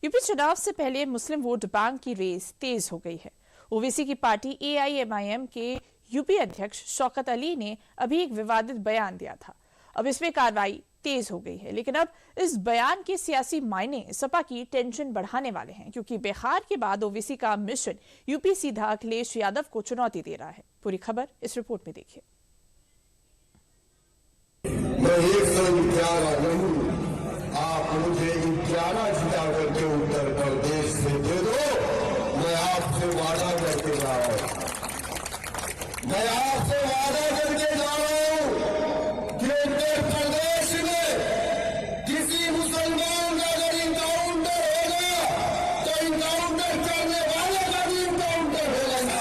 UP चुनाव से पहले मुस्लिम वोट बैंक की रेस तेज हो गई है। ओवैसी की पार्टी AIMIM के यूपी अध्यक्ष शौकत अली ने अभी एक विवादित बयान दिया था। अब इसमें कार्रवाई तेज हो गई है, लेकिन अब इस बयान के सियासी मायने सपा की टेंशन बढ़ाने वाले हैं, क्योंकि बिहार के बाद ओवैसी का मिशन यूपी सीधा अखिलेश यादव को चुनौती दे रहा है। पूरी खबर इस रिपोर्ट में देखिए। मैं 111 नहीं, आप मुझे 11 जिता करके उत्तर प्रदेश से दे दो। मैं आपसे वादा करके जा रहा हूं, मैं आपसे वादा करके जा रहा हूं कि उत्तर प्रदेश में किसी मुसलमान का अगर इनकाउंटर होगा तो इनकाउंटर करने वाले का भी इनकाउंटर होगा।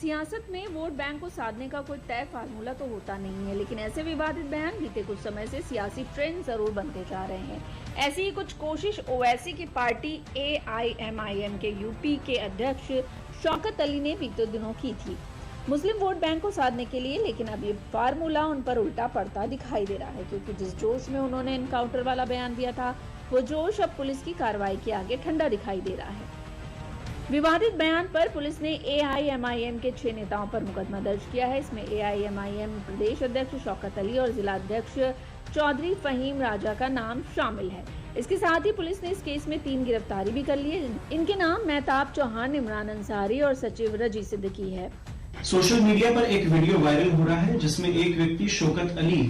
सियासत में वोट बैंक को साधने का कोई तय फार्मूला तो होता नहीं है, लेकिन ऐसे विवादित बयान बीते कुछ समय से सियासी ट्रेंड जरूर बनते जा रहे हैं। ऐसी ही कुछ कोशिश ओवैसी की पार्टी AIMIM के यूपी के अध्यक्ष शौकत अली ने बीते दिनों की थी, मुस्लिम वोट बैंक को साधने के लिए। लेकिन अब ये फार्मूला उन पर उल्टा पड़ता दिखाई दे रहा है, क्योंकि जिस जोश में उन्होंने एनकाउंटर वाला बयान दिया था, वो जोश अब पुलिस की कार्रवाई के आगे ठंडा दिखाई दे रहा है। विवादित बयान पर पुलिस ने AIMIM के 6 नेताओं पर मुकदमा दर्ज किया है। इसमें AIMIM प्रदेश अध्यक्ष शौकत अली और जिला अध्यक्ष चौधरी फहीम राजा का नाम शामिल है। इसके साथ ही पुलिस ने इस केस में 3 गिरफ्तारी भी कर ली है। इनके नाम मेहताब चौहान, इमरान अंसारी और सचिव रजी सिद्दीकी है। सोशल मीडिया पर एक वीडियो वायरल हो रहा है, जिसमें एक व्यक्ति शौकत अली,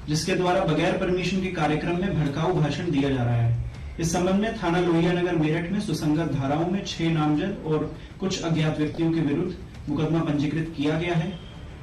जिसके द्वारा बगैर परमिशन के कार्यक्रम में भड़काऊ भाषण दिया जा रहा है। इस संबंध में थाना लोहिया नगर मेरठ में सुसंगत धाराओं में 6 नामजद और कुछ अज्ञात व्यक्तियों के विरुद्ध मुकदमा पंजीकृत किया गया है।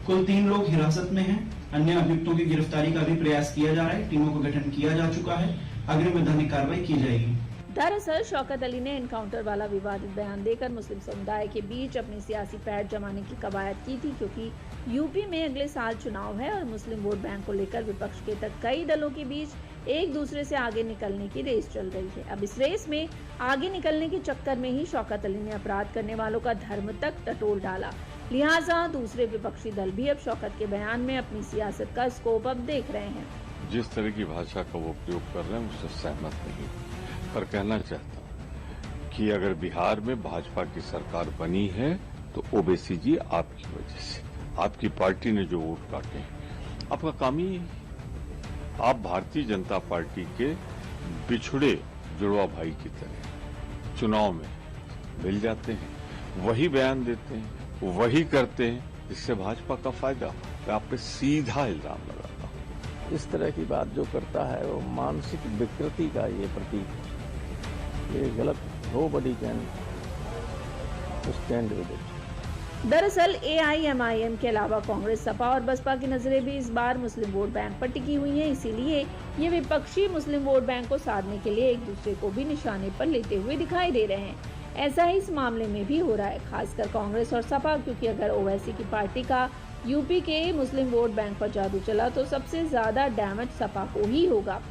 कुल 3 लोग हिरासत में हैं। अन्य अभियुक्तों की गिरफ्तारी का भी प्रयास किया जा रहा है। टीमों का गठन किया जा चुका है। अग्रिम वैधानिक कार्रवाई की जाएगी। दरअसल शौकत अली ने एनकाउंटर वाला विवादित बयान देकर मुस्लिम समुदाय के बीच अपनी सियासी पैठ जमाने की कवायद की थी, क्योंकि यूपी में अगले साल चुनाव है और मुस्लिम वोट बैंक को लेकर विपक्ष के तक कई दलों के बीच एक दूसरे से आगे निकलने की रेस चल रही है। अब इस रेस में आगे निकलने के चक्कर में ही शौकत अली ने अपराध करने वालों का धर्म तक टटोल डाला। लिहाजा दूसरे विपक्षी दल भी अब शौकत के बयान में अपनी सियासत का स्कोप अब देख रहे हैं। जिस तरह की भाषा का वो प्रयोग कर रहे हैं उससे सहमत नहीं, पर कहना चाहता हूँ कि अगर बिहार में भाजपा की सरकार बनी है तो ओवैसी जी आपकी वजह से, आपकी पार्टी ने जो वोट काटे हैं, आपका काम ही, आप भारतीय जनता पार्टी के बिछड़े जुड़वा भाई की तरह चुनाव में मिल जाते हैं, वही बयान देते हैं, वही करते हैं, जिससे भाजपा का फायदा। मैं आप पे सीधा इल्जाम लगाता हूँ। इस तरह की बात जो करता है वो मानसिक विकृति का ये प्रतीक है। ये गलत। Nobody can stand with it. दरअसल AIMIM के अलावा कांग्रेस, सपा और बसपा की नजरें भी इस बार मुस्लिम वोट बैंक पर टिकी हुई हैं। इसीलिए ये विपक्षी मुस्लिम वोट बैंक को साधने के लिए एक दूसरे को भी निशाने पर लेते हुए दिखाई दे रहे हैं। ऐसा ही इस मामले में भी हो रहा है, खासकर कांग्रेस और सपा, क्योंकि अगर ओवैसी की पार्टी का यूपी के मुस्लिम वोट बैंक पर जादू चला तो सबसे ज्यादा डैमेज सपा को ही होगा।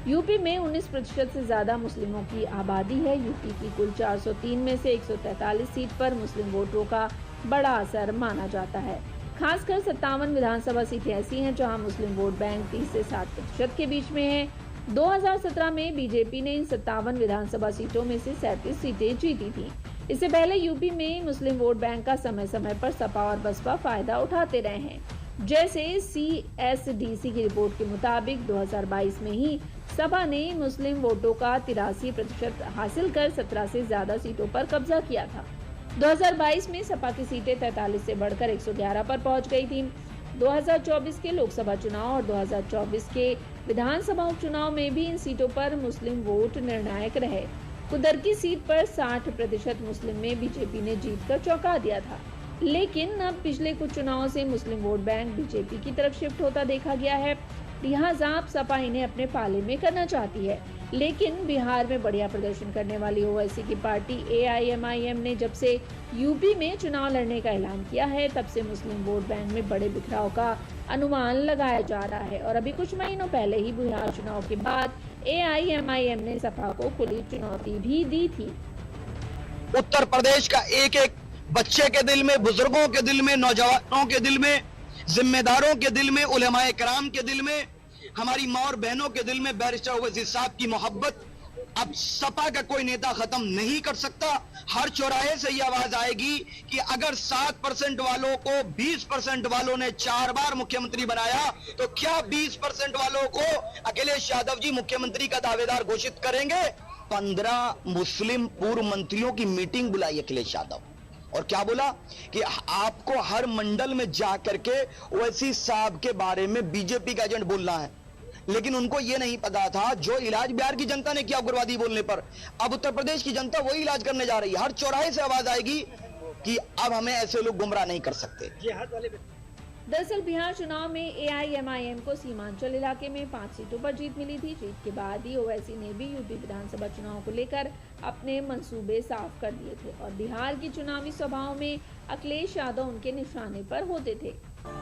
यूपी में 19% से ज्यादा मुस्लिमों की आबादी है। यूपी की कुल 403 में से 143 सीट पर मुस्लिम वोटरों का बड़ा असर माना जाता है। खासकर 57 विधानसभा सीटें ऐसी हैं जहां मुस्लिम वोट बैंक 30 से 60% के बीच में है। 2017 में बीजेपी ने इन 57 विधानसभा सीटों में से 37 सीटें जीती थी। इससे पहले यूपी में मुस्लिम वोट बैंक का समय समय पर सपा और बसपा फायदा उठाते रहे हैं। जैसे CSDC की रिपोर्ट के मुताबिक 2022 में ही सपा ने मुस्लिम वोटों का 83% हासिल कर 17 से ज्यादा सीटों पर कब्जा किया था। 2022 में सपा की सीटें 43 से बढ़कर 111 पर पहुंच गई थी। 2024 के लोकसभा चुनाव और 2024 के विधानसभा उपचुनाव में भी इन सीटों पर मुस्लिम वोट निर्णायक रहे। कुदर की सीट पर 60% मुस्लिम में बीजेपी ने जीतकर चौंका दिया था। लेकिन अब पिछले कुछ चुनावों से मुस्लिम वोट बैंक बीजेपी की तरफ शिफ्ट होता देखा गया है। लिहाजा अब सपा इन्हें अपने पाले में करना चाहती है। लेकिन बिहार में बढ़िया प्रदर्शन करने वाली ओवैसी की पार्टी AIMIM ने जब से यूपी में चुनाव लड़ने का ऐलान किया है, तब से मुस्लिम वोट बैंक में बड़े बिखराव का अनुमान लगाया जा रहा है। और अभी कुछ महीनों पहले ही बिहार चुनाव के बाद AIMIM ने सपा को खुली चुनौती भी दी थी। उत्तर प्रदेश का एक एक बच्चे के दिल में, बुजुर्गों के दिल में, नौजवानों के दिल में, जिम्मेदारों के दिल में, उलेमाए कराम के दिल में हमारी माँ और बहनों के दिल में बैरिस्टर ओवैसी साहब की मोहब्बत अब सपा का कोई नेता खत्म नहीं कर सकता। हर चौराहे से ये आवाज आएगी कि अगर 7% वालों को 20% वालों ने 4 बार मुख्यमंत्री बनाया तो क्या 20% वालों को अखिलेश यादव जी मुख्यमंत्री का दावेदार घोषित करेंगे। 15 मुस्लिम पूर्व मंत्रियों की मीटिंग बुलाई अखिलेश यादव और क्या बोला कि आपको हर मंडल में जाकर के ओवैसी साहब के बारे में बीजेपी का एजेंट बोलना है। लेकिन उनको यह नहीं पता था जो इलाज बिहार की जनता ने किया उग्रवादी बोलने पर, अब उत्तर प्रदेश की जनता वही इलाज करने जा रही है। हर चौराहे से आवाज आएगी कि अब हमें ऐसे लोग गुमराह नहीं कर सकते। दरअसल बिहार चुनाव में एआईएमआईएम को सीमांचल इलाके में 5 सीटों पर जीत मिली थी। जीत के बाद ही ओवैसी ने भी यूपी विधानसभा चुनाव को लेकर अपने मंसूबे साफ कर दिए थे और बिहार की चुनावी सभाओं में अखिलेश यादव उनके निशाने पर होते थे।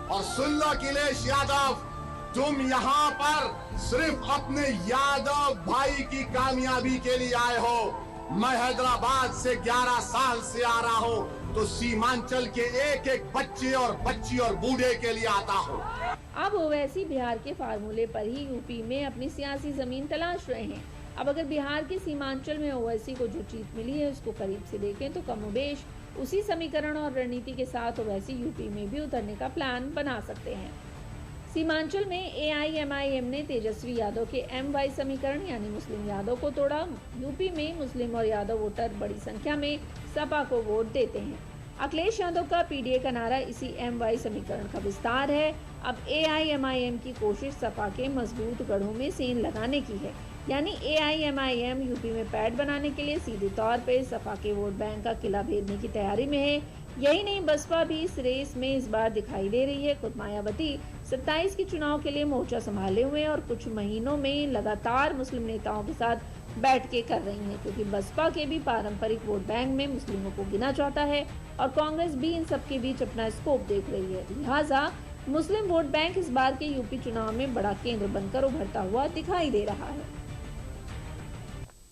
और सुन लो अखिलेश यादव, तुम यहाँ पर सिर्फ अपने यादव भाई की कामयाबी के लिए आए हो। मैं हैदराबाद से 11 साल से आ रहा हूँ तो सीमांचल के एक एक बच्चे और बच्ची और बूढ़े के लिए आता हूँ। अब ओवैसी बिहार के फार्मूले पर ही यूपी में अपनी सियासी जमीन तलाश रहे हैं। अब अगर बिहार के सीमांचल में ओवैसी को जो जीत मिली है उसको करीब से देखें तो कमोबेश उसी समीकरण और रणनीति के साथ ओवैसी यूपी में भी उतरने का प्लान बना सकते हैं। सीमांचल में एआईएमआईएम ने तेजस्वी यादव के MY समीकरण यानी मुस्लिम यादव को तोड़ा। यूपी में मुस्लिम और यादव वोटर बड़ी संख्या में सपा को वोट देते हैं। अखिलेश यादव का पीडीए का नारा इसी MY समीकरण का विस्तार है। अब एआईएमआईएम की कोशिश सपा के मजबूत गढ़ों में सेंध लगाने की है, यानी एआईएमआईएम यूपी में पैठ बनाने के लिए सीधे तौर पे सपा के वोट बैंक का किला भेदने की तैयारी में है। यही नहीं, बसपा भी इस रेस में इस बार दिखाई दे रही है। खुद मायावती 27 के चुनाव के लिए मोर्चा संभाले हुए और कुछ महीनों में लगातार मुस्लिम नेताओं के साथ बैठ के कर रही हैं, क्योंकि बसपा के भी पारंपरिक वोट बैंक में मुस्लिमों को गिना जाता है और कांग्रेस भी इन सब के बीच अपना स्कोप देख रही है। लिहाजा मुस्लिम वोट बैंक इस बार के यूपी चुनाव में बड़ा केंद्र बनकर उभरता हुआ दिखाई दे रहा है।